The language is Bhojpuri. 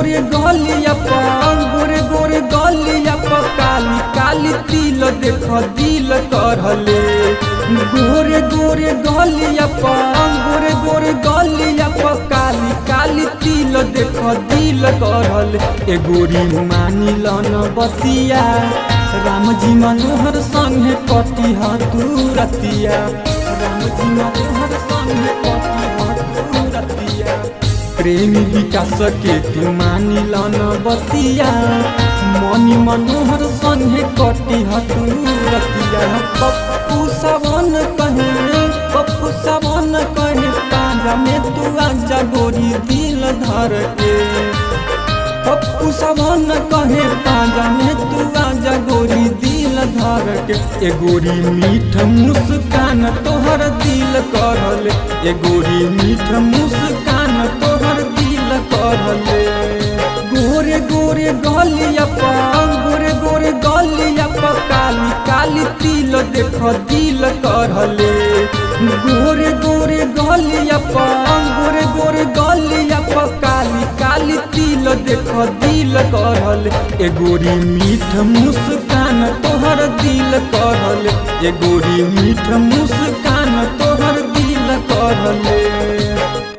गोरे गलिया पर गोरे गोरे गलिया पर काली काली तिल देख दिल करले। गोरे गोरे गलिया पर गोरे गोरे गलिया पर काली काली तिल देख दिल करले। ए गोरी मानी लन बतिया राम जी मनोहर संगे कटी तू रतिया। राम जी मनोहर संगे कटी तू रतिया। प्रेमी विकास के तू मानी लन बतिया मनी मनोहर संगे कटी तू रतिया। पप्पू सावन कहे पाजा में तू आजा गोरी दिल धर के। पप्पू सावन कहे पाजा में तू आजा गोरी दिल धर के। ए गोरी मीठ मुस्कान तोहर दिल करले। ए गोरी मीठ मुस्कान तोहर दिल करले। गोरे गोरे गलिया पर गोरे गोरे गलिया पर काली काली तिल देख दिल करले। गोरे गोरे गलिया पर गोरे गोरे गलिया पर काली काली तिल देख दिल करले। ए गोरी मीठ मुस्कान तोहर दिल करले। ए गोरी मीठ मुस्कान तोहर दिल करले।